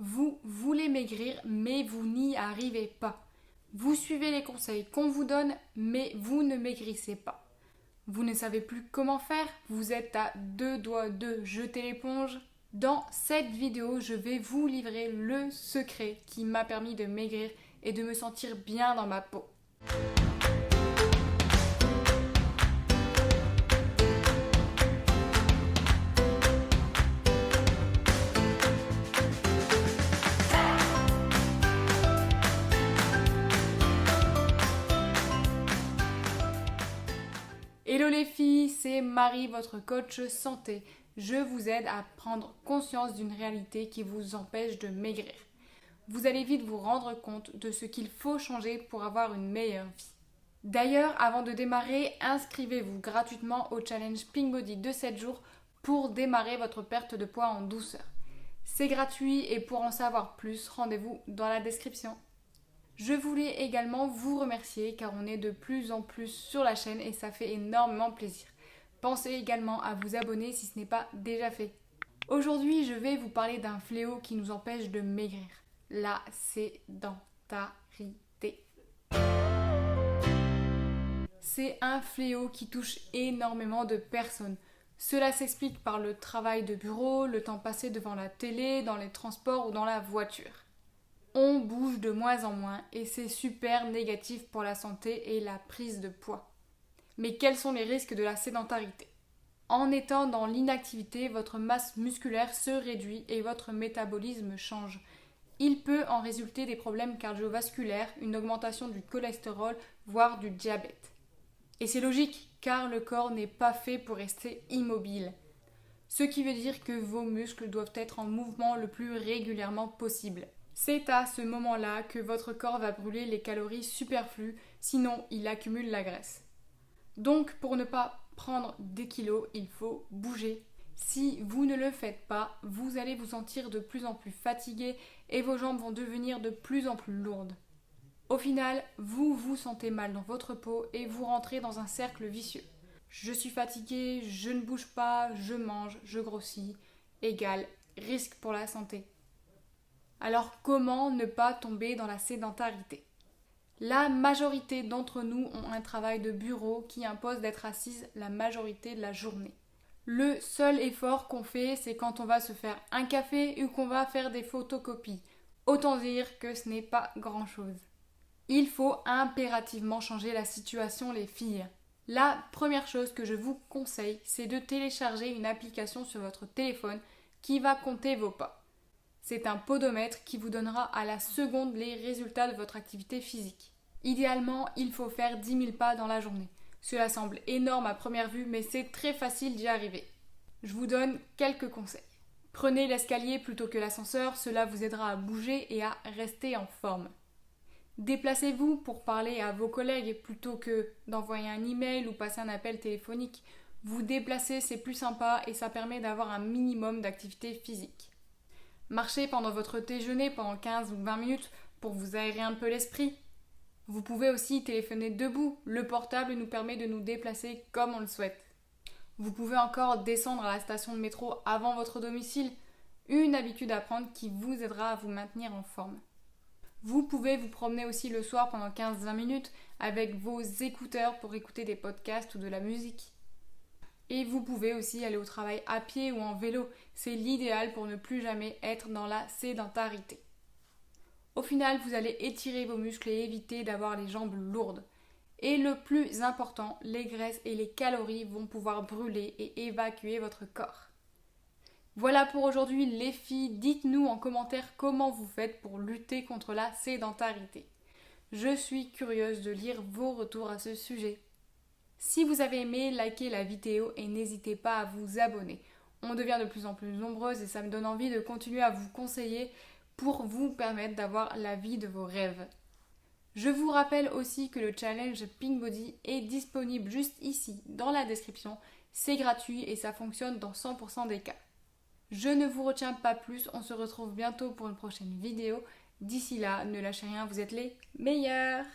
Vous voulez maigrir, mais vous n'y arrivez pas. Vous suivez les conseils qu'on vous donne, mais vous ne maigrissez pas. Vous ne savez plus comment faire, vous êtes à deux doigts de jeter l'éponge. Dans cette vidéo, je vais vous livrer le secret qui m'a permis de maigrir et de me sentir bien dans ma peau. Hello les filles, c'est Marie, votre coach santé. Je vous aide à prendre conscience d'une réalité qui vous empêche de maigrir. Vous allez vite vous rendre compte de ce qu'il faut changer pour avoir une meilleure vie. D'ailleurs, avant de démarrer, inscrivez-vous gratuitement au challenge Pink Body de 7 jours pour démarrer votre perte de poids en douceur. C'est gratuit et pour en savoir plus, rendez-vous dans la description. Je voulais également vous remercier car on est de plus en plus sur la chaîne et ça fait énormément plaisir. Pensez également à vous abonner si ce n'est pas déjà fait. Aujourd'hui, je vais vous parler d'un fléau qui nous empêche de maigrir, la sédentarité. C'est un fléau qui touche énormément de personnes. Cela s'explique par le travail de bureau, le temps passé devant la télé, dans les transports ou dans la voiture. On bouge de moins en moins et c'est super négatif pour la santé et la prise de poids. Mais quels sont les risques de la sédentarité ? En étant dans l'inactivité, votre masse musculaire se réduit et votre métabolisme change. Il peut en résulter des problèmes cardiovasculaires, une augmentation du cholestérol, voire du diabète. Et c'est logique, car le corps n'est pas fait pour rester immobile. Ce qui veut dire que vos muscles doivent être en mouvement le plus régulièrement possible. C'est à ce moment-là que votre corps va brûler les calories superflues, sinon il accumule la graisse. Donc pour ne pas prendre des kilos, il faut bouger. Si vous ne le faites pas, vous allez vous sentir de plus en plus fatigué et vos jambes vont devenir de plus en plus lourdes. Au final, vous vous sentez mal dans votre peau et vous rentrez dans un cercle vicieux. Je suis fatigué, je ne bouge pas, je mange, je grossis, égale risque pour la santé. Alors comment ne pas tomber dans la sédentarité ? La majorité d'entre nous ont un travail de bureau qui impose d'être assise la majorité de la journée. Le seul effort qu'on fait, c'est quand on va se faire un café ou qu'on va faire des photocopies. Autant dire que ce n'est pas grand-chose. Il faut impérativement changer la situation, les filles. La première chose que je vous conseille, c'est de télécharger une application sur votre téléphone qui va compter vos pas. C'est un podomètre qui vous donnera à la seconde les résultats de votre activité physique. Idéalement, il faut faire 10 000 pas dans la journée. Cela semble énorme à première vue, mais c'est très facile d'y arriver. Je vous donne quelques conseils. Prenez l'escalier plutôt que l'ascenseur, cela vous aidera à bouger et à rester en forme. Déplacez-vous pour parler à vos collègues plutôt que d'envoyer un email ou passer un appel téléphonique. Vous déplacer, c'est plus sympa et ça permet d'avoir un minimum d'activité physique. Marchez pendant votre déjeuner pendant 15 ou 20 minutes pour vous aérer un peu l'esprit. Vous pouvez aussi téléphoner debout. Le portable nous permet de nous déplacer comme on le souhaite. Vous pouvez encore descendre à la station de métro avant votre domicile. Une habitude à prendre qui vous aidera à vous maintenir en forme. Vous pouvez vous promener aussi le soir pendant 15-20 minutes avec vos écouteurs pour écouter des podcasts ou de la musique. Et vous pouvez aussi aller au travail à pied ou en vélo. C'est l'idéal pour ne plus jamais être dans la sédentarité. Au final, vous allez étirer vos muscles et éviter d'avoir les jambes lourdes. Et le plus important, les graisses et les calories vont pouvoir brûler et évacuer votre corps. Voilà pour aujourd'hui les filles. Dites-nous en commentaire comment vous faites pour lutter contre la sédentarité. Je suis curieuse de lire vos retours à ce sujet. Si vous avez aimé, likez la vidéo et n'hésitez pas à vous abonner. On devient de plus en plus nombreuses et ça me donne envie de continuer à vous conseiller pour vous permettre d'avoir la vie de vos rêves. Je vous rappelle aussi que le challenge Pink Body est disponible juste ici dans la description. C'est gratuit et ça fonctionne dans 100% des cas. Je ne vous retiens pas plus, on se retrouve bientôt pour une prochaine vidéo. D'ici là, ne lâchez rien, vous êtes les meilleurs!